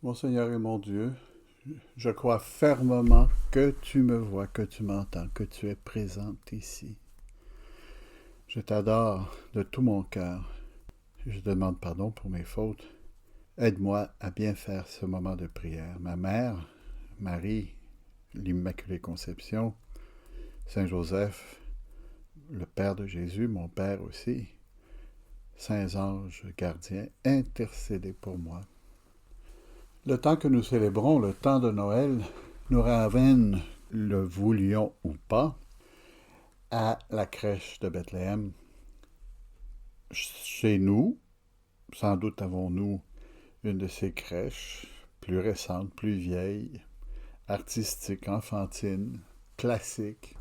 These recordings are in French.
Mon Seigneur et mon Dieu, je crois fermement que tu me vois, que tu m'entends, que tu es présente ici. Je t'adore de tout mon cœur. Je demande pardon pour mes fautes. Aide-moi à bien faire ce moment de prière. Ma mère, Marie, l'Immaculée Conception, Saint Joseph, le Père de Jésus, mon Père aussi, saints anges gardiens, intercédez pour moi. Le temps que nous célébrons, le temps de Noël, nous ramène, le voulions ou pas, à la crèche de Bethléem. Chez nous, sans doute avons-nous une de ces crèches, plus récente, plus vieille, artistique, enfantine, classique.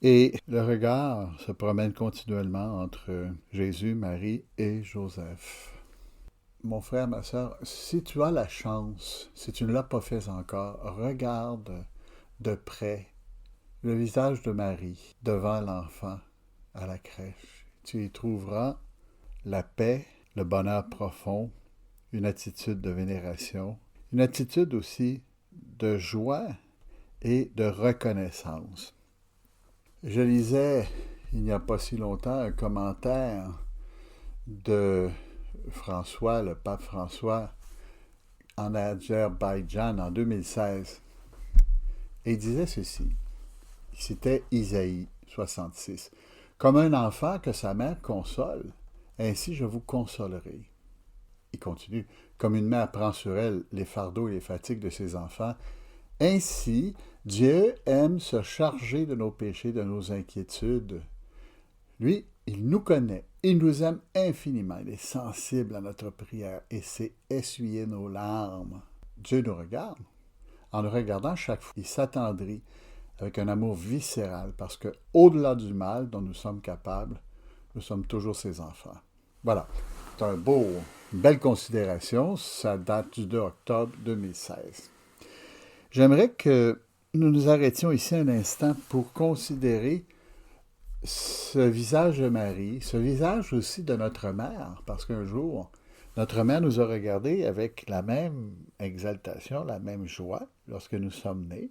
Et le regard se promène continuellement entre Jésus, Marie et Joseph. Mon frère, ma soeur, si tu as la chance, si tu ne l'as pas fait encore, regarde de près le visage de Marie devant l'enfant à la crèche. Tu y trouveras la paix, le bonheur profond, une attitude de vénération, une attitude aussi de joie et de reconnaissance. Je lisais il n'y a pas si longtemps un commentaire de François, le pape François, en Azerbaïdjan en 2016. Et il disait ceci. Il citait Isaïe 66. Comme un enfant que sa mère console, ainsi je vous consolerai. Il continue. Comme une mère prend sur elle les fardeaux et les fatigues de ses enfants, ainsi Dieu aime se charger de nos péchés, de nos inquiétudes. Lui, il nous connaît, il nous aime infiniment, il est sensible à notre prière et sait essuyer nos larmes. Dieu nous regarde. En nous regardant chaque fois, il s'attendrit avec un amour viscéral parce que, au-delà du mal dont nous sommes capables, nous sommes toujours ses enfants. Voilà. C'est une belle considération. Ça date du 2 octobre 2016. J'aimerais que nous nous arrêtions ici un instant pour considérer ce visage de Marie, ce visage aussi de notre mère, parce qu'un jour, notre mère nous a regardés avec la même exaltation, la même joie lorsque nous sommes nés.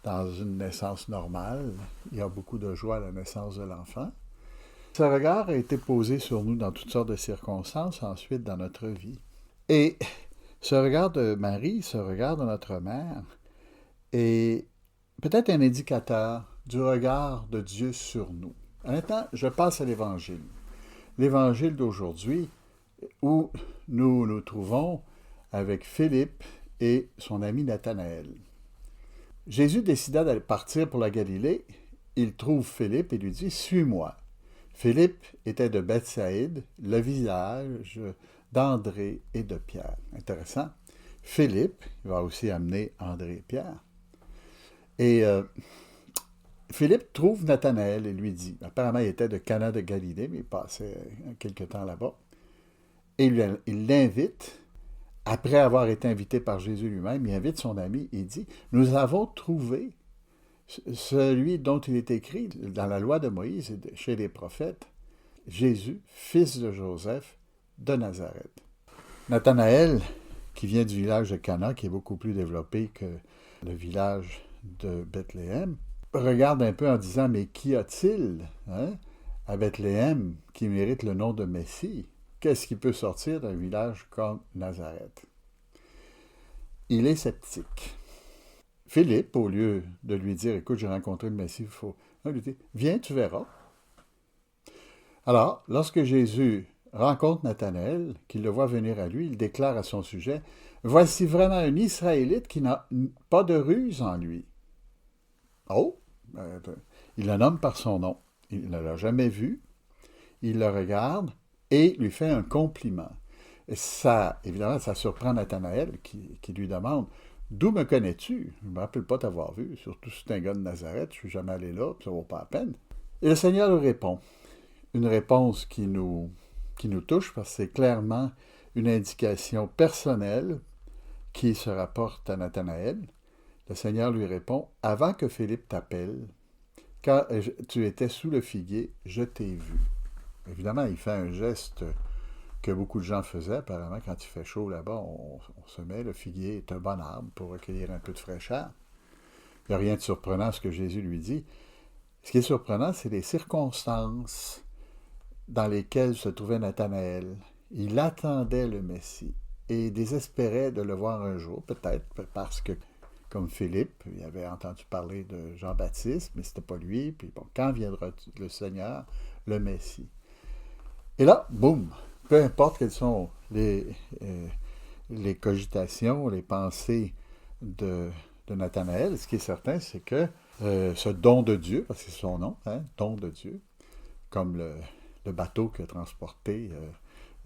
Dans une naissance normale, il y a beaucoup de joie à la naissance de l'enfant. Ce regard a été posé sur nous dans toutes sortes de circonstances ensuite dans notre vie. Et ce regard de Marie, ce regard de notre mère, est peut-être un indicateur du regard de Dieu sur nous. Maintenant, je passe à l'Évangile. L'Évangile d'aujourd'hui, où nous nous trouvons avec Philippe et son ami Nathanaël. Jésus décida d'aller partir pour la Galilée. Il trouve Philippe et lui dit « Suis-moi ». Philippe était de Bethsaïde, le village d'André et de Pierre. Intéressant. Philippe, il va aussi amener André et Pierre. Et Philippe trouve Nathanaël et lui dit, apparemment il était de Cana de Galilée, mais il passait quelque temps là-bas, et il l'invite, après avoir été invité par Jésus lui-même, il invite son ami et dit, nous avons trouvé celui dont il est écrit dans la loi de Moïse et chez les prophètes, Jésus, fils de Joseph de Nazareth. Nathanaël, qui vient du village de Cana, qui est beaucoup plus développé que le village de Bethléem, regarde un peu en disant, mais qu'y a-t-il à Bethléem qui mérite le nom de Messie? Qu'est-ce qui peut sortir d'un village comme Nazareth? Il est sceptique. Philippe, au lieu de lui dire, écoute, j'ai rencontré le Messie, il lui dit, viens, tu verras. Alors, lorsque Jésus rencontre Nathanaël, qu'il le voit venir à lui, il déclare à son sujet, voici vraiment un Israélite qui n'a pas de ruse en lui. Oh, il le nomme par son nom. Il ne l'a jamais vu. Il le regarde et lui fait un compliment. Et ça, évidemment, ça surprend Nathanaël qui lui demande d'où me connais-tu? Je ne me rappelle pas t'avoir vu. Surtout si c'est un gars de Nazareth, je ne suis jamais allé là, ça ne vaut pas la peine. Et le Seigneur lui répond. Une réponse qui nous touche parce que c'est clairement une indication personnelle qui se rapporte à Nathanaël. Le Seigneur lui répond, avant que Philippe t'appelle, quand tu étais sous le figuier, je t'ai vu. Évidemment, il fait un geste que beaucoup de gens faisaient. Apparemment, quand il fait chaud là-bas, on se met, le figuier est un bon arbre pour recueillir un peu de fraîcheur. Il n'y a rien de surprenant à ce que Jésus lui dit. Ce qui est surprenant, c'est les circonstances dans lesquelles se trouvait Nathanaël. Il attendait le Messie et désespérait de le voir un jour, peut-être parce que, comme Philippe, il avait entendu parler de Jean-Baptiste, mais c'était pas lui. Puis bon, quand viendra le Seigneur, le Messie? Et là, boum, peu importe quelles sont les cogitations, les pensées de Nathanaël, ce qui est certain, c'est que ce don de Dieu, parce que c'est son nom, hein, don de Dieu, comme le bateau qui a transporté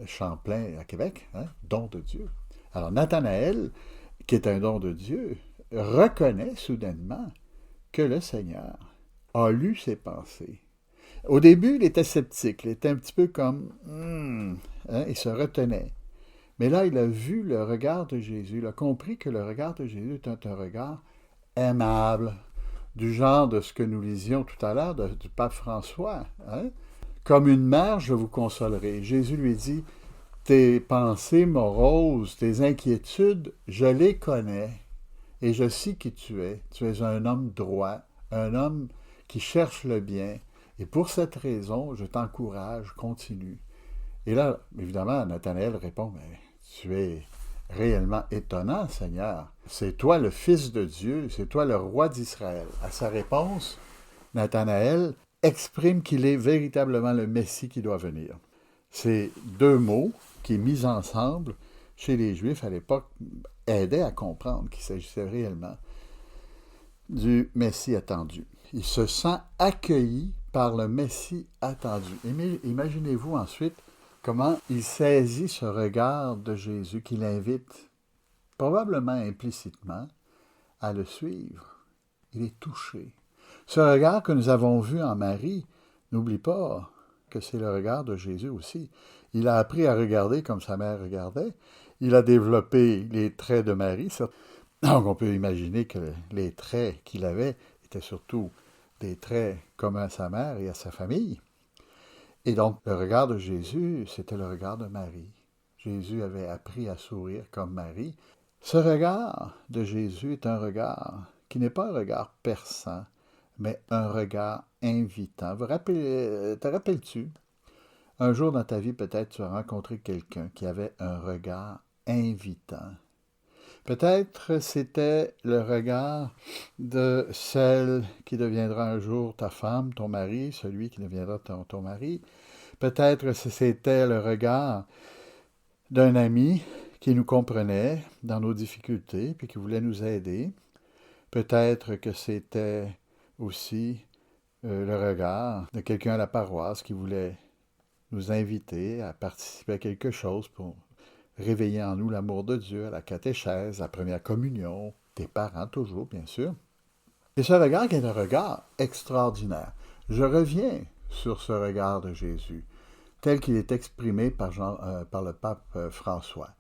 Champlain à Québec, hein, don de Dieu. Alors Nathanaël, qui est un don de Dieu, reconnaît soudainement que le Seigneur a lu ses pensées. Au début, il était sceptique, il était un petit peu comme, hein, il se retenait. Mais là, il a vu le regard de Jésus, il a compris que le regard de Jésus était un regard aimable, du genre de ce que nous lisions tout à l'heure du pape François. Hein? Comme une mère, je vous consolerai. Jésus lui dit, tes pensées moroses, tes inquiétudes, je les connais et je sais qui tu es. Tu es un homme droit, un homme qui cherche le bien. Et pour cette raison, je t'encourage, continue. Et là, évidemment, Nathanaël répond, mais tu es réellement étonnant, Seigneur. C'est toi le Fils de Dieu, c'est toi le roi d'Israël. À sa réponse, Nathanaël exprime qu'il est véritablement le Messie qui doit venir. Ces deux mots qui, mis ensemble, chez les Juifs à l'époque, aidaient à comprendre qu'il s'agissait réellement du Messie attendu. Il se sent accueilli par le Messie attendu. Imaginez-vous ensuite comment il saisit ce regard de Jésus qui l'invite, probablement implicitement, à le suivre. Il est touché. Ce regard que nous avons vu en Marie, n'oublie pas que c'est le regard de Jésus aussi. Il a appris à regarder comme sa mère regardait. Il a développé les traits de Marie. Donc on peut imaginer que les traits qu'il avait étaient surtout des traits communs à sa mère et à sa famille. Et donc le regard de Jésus, c'était le regard de Marie. Jésus avait appris à sourire comme Marie. Ce regard de Jésus est un regard qui n'est pas un regard perçant, mais un regard invitant. Te rappelles-tu, un jour dans ta vie, peut-être tu as rencontré quelqu'un qui avait un regard invitant. Peut-être c'était le regard de celle qui deviendra un jour ta femme, ton mari, celui qui deviendra ton mari. Peut-être c'était le regard d'un ami qui nous comprenait dans nos difficultés puis qui voulait nous aider. Peut-être que c'était aussi le regard de quelqu'un à la paroisse qui voulait nous inviter à participer à quelque chose pour réveiller en nous l'amour de Dieu, à la catéchèse, à la première communion, tes parents toujours, bien sûr. Et ce regard qui est un regard extraordinaire. Je reviens sur ce regard de Jésus, tel qu'il est exprimé par le pape François.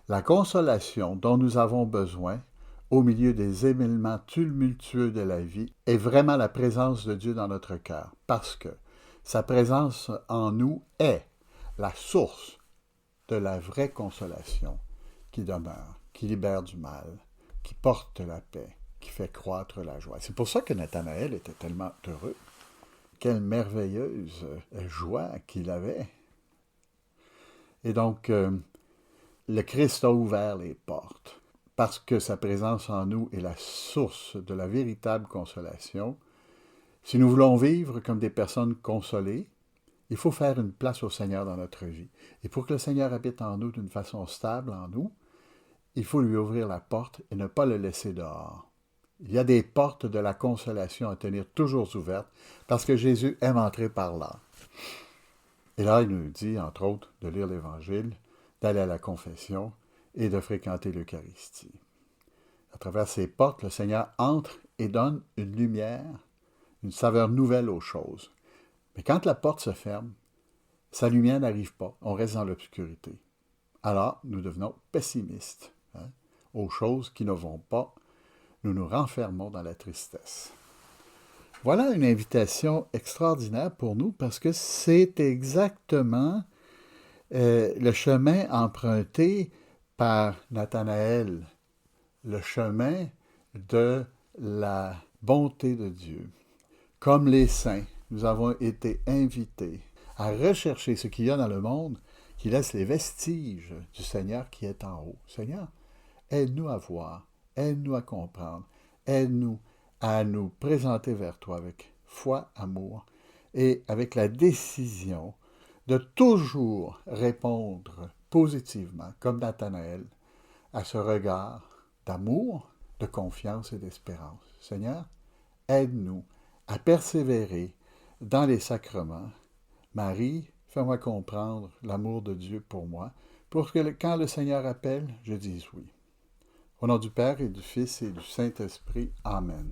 La consolation dont nous avons besoin au milieu des émêlements tumultueux de la vie est vraiment la présence de Dieu dans notre cœur, parce que sa présence en nous est la source de la vraie consolation qui demeure, qui libère du mal, qui porte la paix, qui fait croître la joie. C'est pour ça que Nathanaël était tellement heureux. Quelle merveilleuse joie qu'il avait. Et donc, le Christ a ouvert les portes. Parce que sa présence en nous est la source de la véritable consolation. Si nous voulons vivre comme des personnes consolées, il faut faire une place au Seigneur dans notre vie. Et pour que le Seigneur habite en nous d'une façon stable en nous, il faut lui ouvrir la porte et ne pas le laisser dehors. Il y a des portes de la consolation à tenir toujours ouvertes parce que Jésus aime entrer par là. Et là, il nous dit, entre autres, de lire l'Évangile, d'aller à la confession et de fréquenter l'Eucharistie. À travers ces portes, le Seigneur entre et donne une lumière, une saveur nouvelle aux choses. Mais quand la porte se ferme, sa lumière n'arrive pas, on reste dans l'obscurité. Alors, nous devenons pessimistes. Aux choses qui ne vont pas, nous nous renfermons dans la tristesse. Voilà une invitation extraordinaire pour nous parce que c'est exactement le chemin emprunté par Nathanaël, le chemin de la bonté de Dieu. Comme les saints, nous avons été invités à rechercher ce qu'il y a dans le monde qui laisse les vestiges du Seigneur qui est en haut. Seigneur, aide-nous à voir, aide-nous à comprendre, aide-nous à nous présenter vers toi avec foi, amour et avec la décision de toujours répondre positivement, comme Nathanaël, à ce regard d'amour, de confiance et d'espérance. Seigneur, aide-nous à persévérer dans les sacrements. Marie, fais-moi comprendre l'amour de Dieu pour moi, pour que quand le Seigneur appelle, je dise oui. Au nom du Père et du Fils et du Saint-Esprit. Amen.